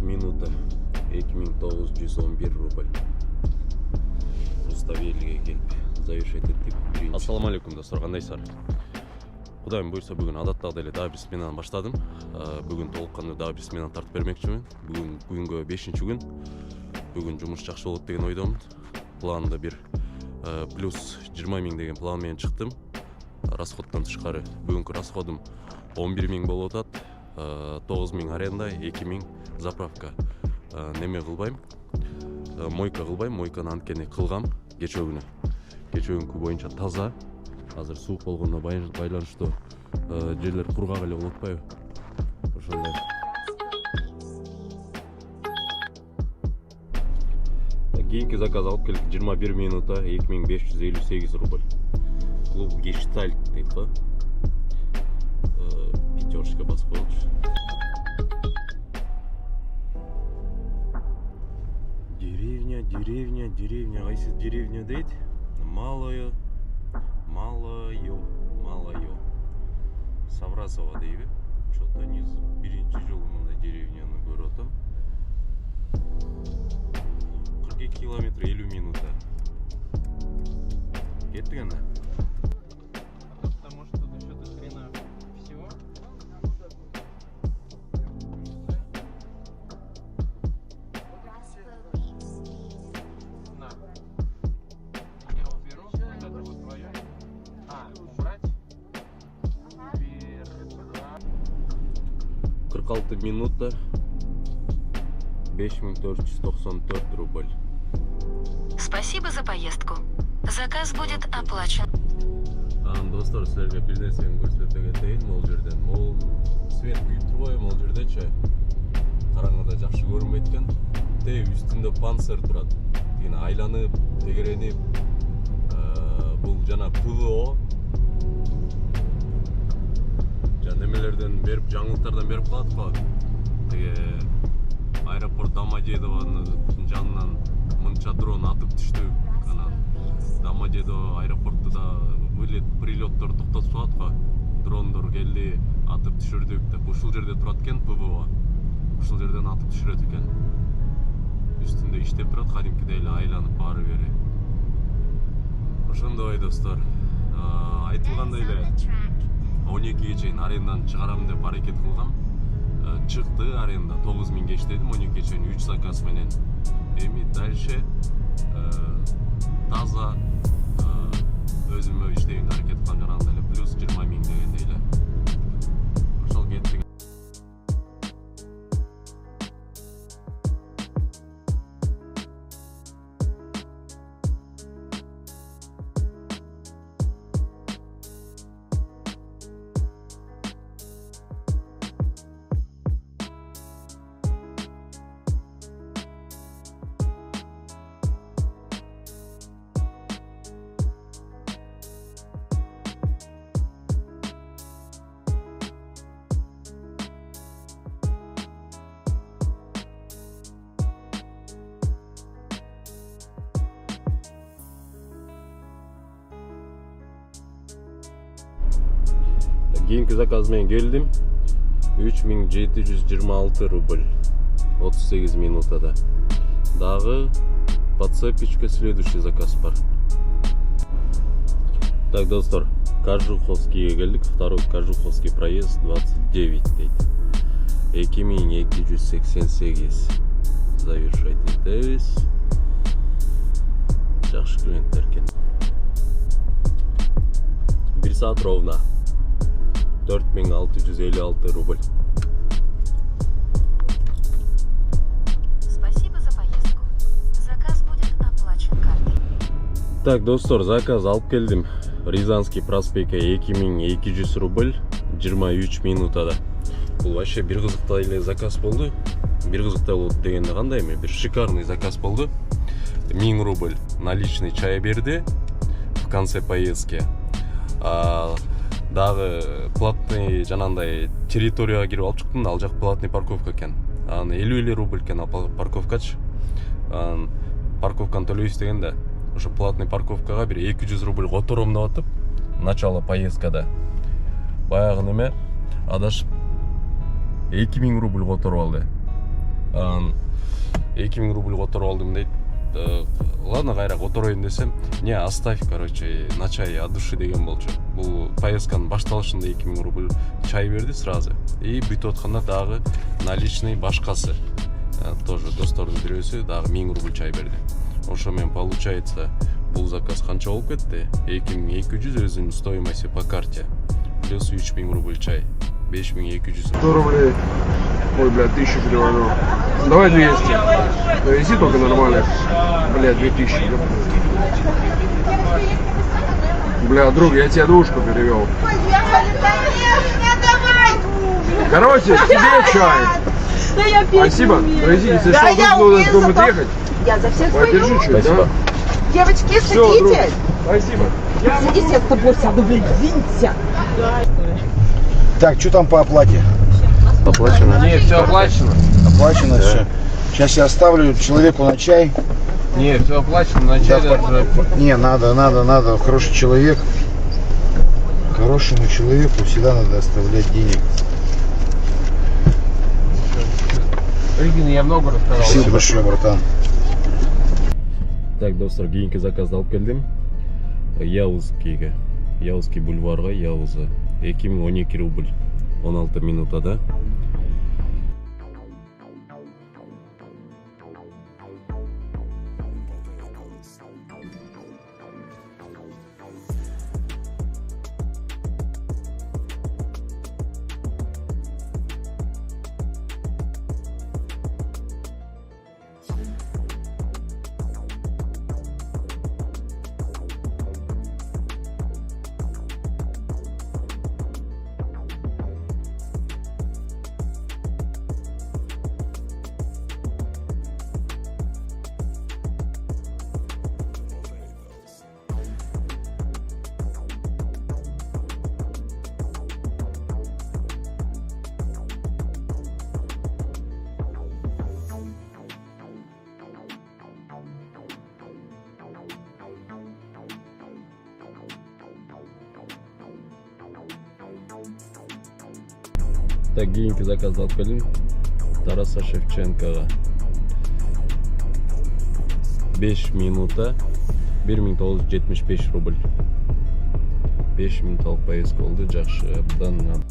Минута 2911 рубль. Руставелиге келіп завершать еттік. Ассаламу алейкум достар, қандайсыздар? Құдайым бұйырса бүгін адаттағыдай эле дагы бир сменаны баштадым. Бүгін толыққанды дагы бир сменаны тартып бермекчимин. Бүгүнгө 5-күн. Бүгін жұмыс жакшы болот деген ойдомун. Планда бир плюс 20 000 деген план менен чыктым. Расходтон тышкары бүгүнкү расходум 11 000 болуп атат. 9 000 аренда, 2 000 заправка. Неме кылбайм, мойка кылбайм, мойканы анткени кылгам кечөгүнкү боюнча таза. Азыр суук болгондо байланыштуу жерлер кургак эле болуп атпайбы? Ошондой. Кийинки заказ алып келдик, 21 минута 2558 рубль. Клуб Гештальт дейт го. Пятерочка басып коелучу. Деревня, кайсы деревня дейт? Малое. Саврасова дейби? Чо-то не биринчи жолу мындай деревняны көрүп атам. 42 километр 50 минута. Кеттик анда. Потому что тут еще до хрена всего. На. Я уберу. Вот это вот твое. Убрать. 46 минута 5494 рубль. Спасибо за поездку. Заказ будет оплачен. Достар, силерге бир нерсени көрсөтө кетейин. Могул жерден могул свет күйүп турбайбы? Могул жердечи караңгыда жакшы көрүнбөйт экен. Үстүндө панцир турат. Тигини айланып, тегеренип, бул жана ПВО. Немелерден берип, жаңылыктардан берип калат го. Теге аэропорт Домодедованын жанынан мынча дрон атып түштү. Анан Домодедово аэропортунда прилеттор токтотуп атат го. Дрондор келди, атып түшүрдүк деп. Ушул жерде турат экен ПВО. Ушул жерден атып түшүрөт экен. Үстүндө иштеп турат, кадимкидей эле айланып бары бери. Ошондой достор. Айтылгандай эле 12-ге чейин арендан чыгарам деп аракет кылгам. Чыкты аренда 9000 иштедим, 12-ге чейин 3 заказ менен. Эми дальше таза өзүмө иштегенге аракет кылгам, жанагындай эле плюс 20 000 дегендей эле. Ошол кеттик. Кийинки заказ менен келдим. 3726 рубль. 38 минутада. Дагы подцепочка следующий заказ бар. Так, достор, Кожуховскийге келдик. Второй Кожуховский проезд 29 дейт. 2288 завершать этебиз. Жакшы клиенттер экен. 1 саат ровно. 4656 рубль. Спасибо за поездку. Заказ будет оплачен картой. Так, достор, заказ алып келдим. Рязанский проспекте 2200 рубль 23 минутада. Бул вообще бир кызыктуу эле заказ болду. Бир кызыктуу болот дегенде кандай эми, бир шикарный заказ болду. 1000 рубль наличный чай берди в конце поездки. Дагы платный жанандай территорияга кирип алып чыктым, ал жак платный парковка экен. Аны 50 рубль экен ал парковкачы. Парковканы төлөйсүз дегенде, ошо платный парковкага бир 200 рубль котором деп атып, начало поездкада. Баягы неме адашып 2000 рубль которуп алды. 2000 рубль которуп алдым дейт. Ладно, кайра котороюн десем, не, оставь, короче, на чай от души деген болчу. Бул поездканын башталышында 2000 рубль чай берди сразу. И бүтүп атканда дагы наличный башкасы. Тоже достордун бирөөсү дагы 1000 рубль чай берди. Ошо менен получается бул заказ канча болуп кетти? 2200 өзүнүн стоимости по карте. Плюс 3000 рубль чай. 5200. 100 рублей. Ой, блядь, 1000 перевожу. Давай 200. Довези только нормально. Блядь, 2000. Бля, друг, я тебе двушку перевел. Короче, тебе чай. Да я пить Спасибо. не умею. Довези, если Да, я что, умею, тут будет зато- ехать. Я за всех Подержи стою. чуть, да? Девочки, Всё, друг. садитесь. Спасибо. Садитесь, я с тобой сяду, блин, извините. Так, что там по оплате? Оплачено? Не, все оплачено. Оплачено все. Сейчас я оставлю человеку на чай. Не, все оплачено. На чай даже... Не, надо. Хороший человек. Хорошему человеку всегда надо оставлять денег. Регина, я много рассказал. Спасибо большое, братан. Так, достор, кийинки заказды алып келдим. Яузский бульварга, Яуза. 2012 рубль. 16 минутада. Так, кийинки заказды алып келдим. Тараса Шевченкога 5 минута 1975 рубль. 5 минуталык поездка болду, жакшы, абдан.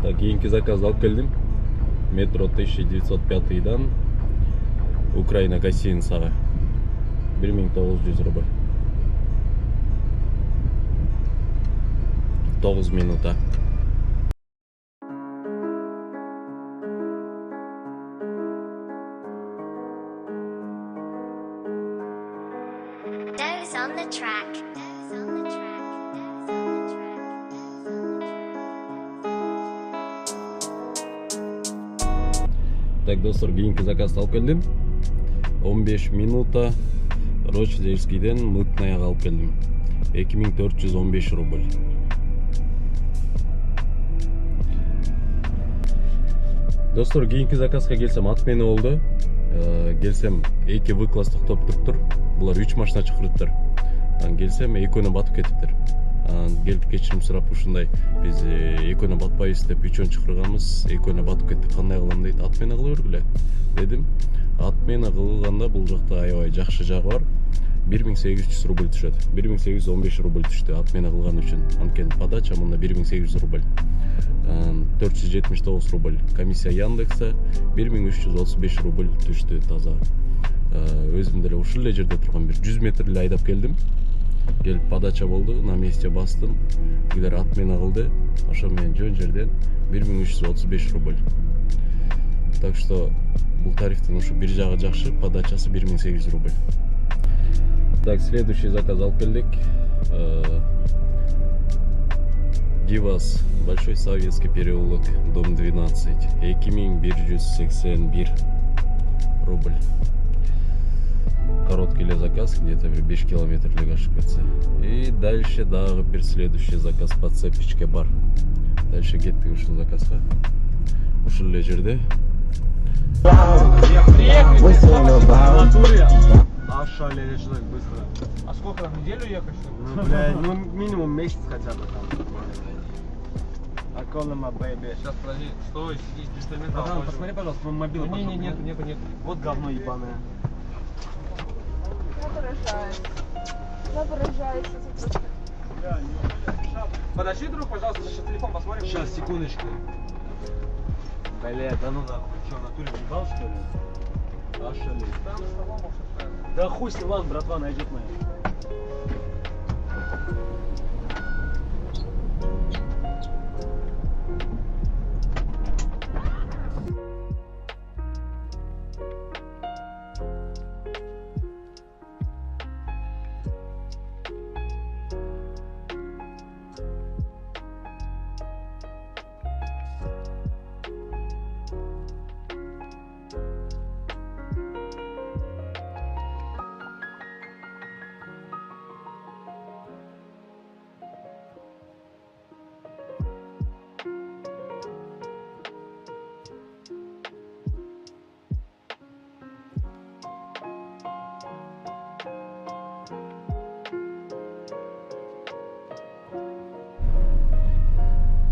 Так, кийинки заказды алып келдим. Метро 1905-дан Украина гостиницага 1900 рубль. 9 минута. Those on the track. Those on the track. Those on the track. Так, достор, кийинки заказды алып келдим. 15 минута Рочдельскийден Мытнаяга алып келдим. 2415 рубль. Достор, кийинки заказга келсем отмена болду. Келсем 2 В-класс токтоп тур. Булар 3 машина чакырыптыр. Келсем экөөнө батып кетиптир. Келип кечирим сурап ушундай биз экөөнө батпайбыз деп 3-өн чакырганбыз. Экөөнө батып кеттик, кандай кылам дейт. Отмена кыла бергиле дедим. Отмена кылганда бул жакта аябай жакшы жагы бар. 1800 рубль түшөт. 1815 рубль түштү отмена кылган үчүн. Анткени подача мында 1800 рубль. 479 рубль. Комиссия Яндекса 1335 рубль түштү таза. Өзүм деле ушул эле жерде турган бир 100 метр эле айдап келдим. Келип подача болду, на месте бастым. Тигилер отмена кылды. Ошо менен жөн жерден 1335 рубль. Так что бул тарифтин ушу бир жагы жакшы, подачасы 1800 рубль. Так, следующий заказ алып келдик. Дивас, Большой Советский переулок, дом 12, 2181 рубль. Короткий ли заказ, где-то 5 километрлик ашып кетсе. И дальше дагы бир следующий заказ по цепочке бар. Дальше кеттик ушул заказга. Ушул эле жерде. Ошалели человек быстро. А сколько там, неделю ехать, что ли? Ну, блядь, ну минимум месяц хотя бы там. I call him a baby. Сейчас, подожди, стой, сиди, инструментал. Братан, посмотри, пожалуйста, мой мобильный. Нету. Вот говно ебаное. Я поражаюсь. Подожди, друг, пожалуйста, сейчас телефон посмотрим. Сейчас, секундочку. Блядь, да ну нахуй. Че, в натуре ебал, что ли? Ошалеть. Там с тобой, может, правильно. Да хуй с ним, ладно, братва, найдет моя.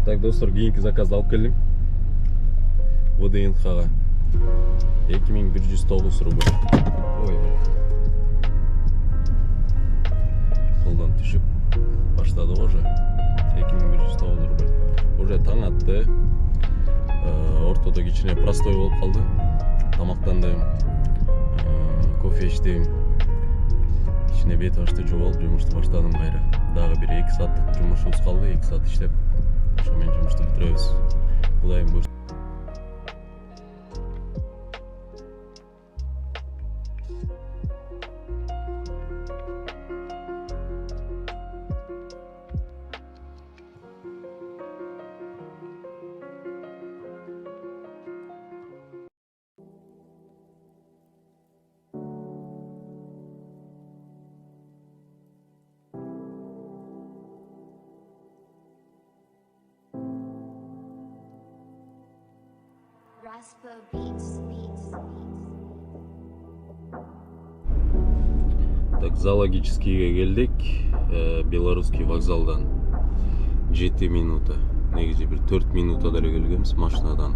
Так, достор, кийинки заказды алып келдим. ВДНХ-га 2109 рубль. Ой, колдон түшүп баштады уже. 2109 рубль. Уже таң атты. Ортодо кичине простой болуп калды. Тамактандым, кофе ичтим. Кичине бет башты жуп алып жумушту баштадым кайра. Дагы бир 2 сааттык жумушубуз калды, 2 саат иштеп. Ошо менен жумушту бүтүрөбүз. Кудайым буйрса. Raspa Beats. Так, зоологическийге келдик. Белорусский вокзалдан 7 минута. Негизи бир 4 минутада эле келгенбиз машинадан.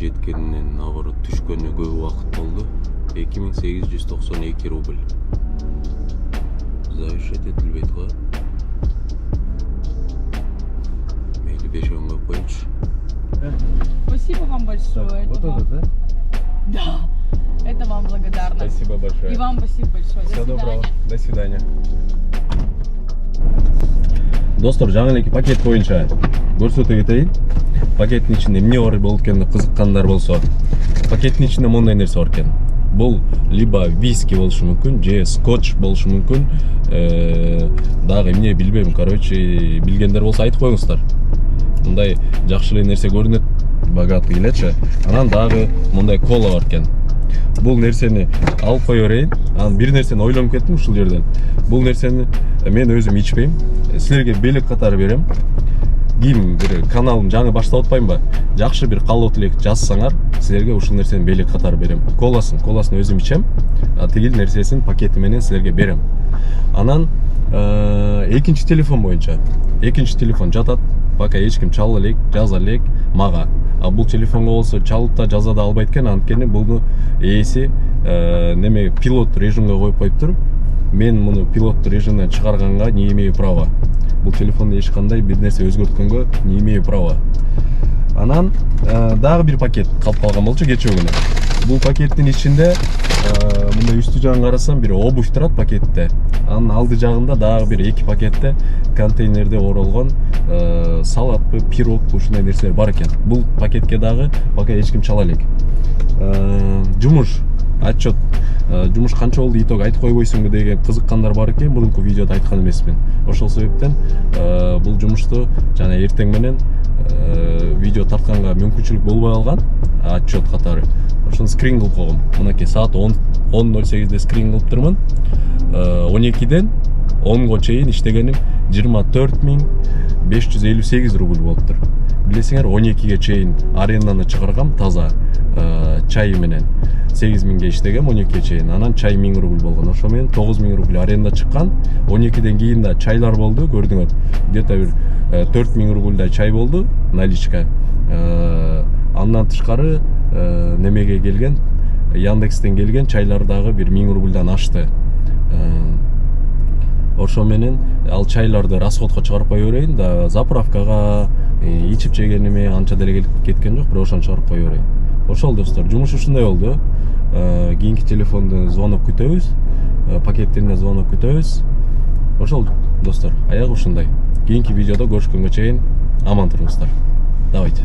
Жеткенинен наоборот түшкөнүнө көп убакыт болду. 2892 рубль. Завышать этилбейт го. Мейли 5 коюп коюңчу. Спасибо вам большое. Вот это, да? Да. Это вам благодарна. Спасибо большое. И вам спасибо большое. Всего До доброго. свидания. До свидания. Достор, жаңы элеки пакет боюнча көрсөтө кетейин. Пакеттин ичинде эмне бар болуп экенине кызыккандар болсо, пакеттин ичинде мондай нерсе бар экен. Бул либо виски болушу мүмкүн, же скотч болушу мүмкүн. Дагы эмне билбейм, короче, билгендер болсо айтып коюңуздар. Мындай жакшы эле нерсе көрүнөт, богатый элечи. Анан дагы мындай кола бар экен. Бул нерсени алып кое берейин. Анан бир нерсени ойлонуп кеттим ушул жерден. Бул нерсени мен өзүм ичпейм. Силерге белек катары берем. Ким бир каналым жаңы баштап атпаймбы? Жакшы бир каалоо тилек жазсаңар, силерге ушул нерсени белек катары берем. Коласын өзүм ичем. Тигил нерсесин пакети менен силерге берем. Анан экинчи телефон боюнча. Экинчи телефон жатат. Пока эч ким чала элек, жаза элек мага. А бул телефонго болсо чалып да жаза да албайт экен, анткени буну ээси неме пилот режимге коюп коюптур. мен муну пилоттуу режимден чыгарганга не имею права. Бул телефонду эч кандай бир нерсе өзгөрткөнгө не имею права. Анан дагы бир пакет калып калган болчу кечээ күнү. Бул пакеттин ичинде мындай үстү жагын карасам бир обувь турат пакетте. Анын алды жагында дагы бир 2 пакетте контейнерде оролгон салатпы, пирогпу ушундай нерселер бар экен. Бул пакетке дагы пока эч ким чала элек. Жумуш, отчет. Жумуш канча болду итог айтып койбойсуңбу деген кызыккандар бар экен. Мурунку видеодо айткан эмесмин. Ошол себептен бул жумушту жана эртең менен видео тартканга мүмкүнчүлүк болбой калган, отчет катары. Ошону скрин кылып койгом. Мынакей саат 10:08де скрин кылып турмун. 12ден 10го чейин иштегеним 24.558 рубль болуптур. Билесиңер, 12ге чейин аренданы чыгаргам таза чай менен. 8000ге иштегем 12ге чейин. Анан чай 1000 рубль болгон. Ошо менен 9000 рубль аренда чыккан. 12ден кийин да чайлар болду, көрдүңөр. Где-то бир 4000 рубльдай чай болду, наличка. Андан тышкары немеге келген, Яндекстен келген чайлар дагы бир 1000 рубльдан ашты. Ошо менен ал чайларды расходко чыгарып кое берейин да, заправкага, ичип жегениме анча деле кеткен жок, бирок ошону чыгарып кое берейин. Ошол достор, жумуш ушундай болду. Кийинки телефондон звонок күтөбүз, пакеттерине звонок күтөбүз. Ошол достор, аягы ушундай. Кийинки видеодо көрүшкөнгө чейин аман туруңуздар. Давайте.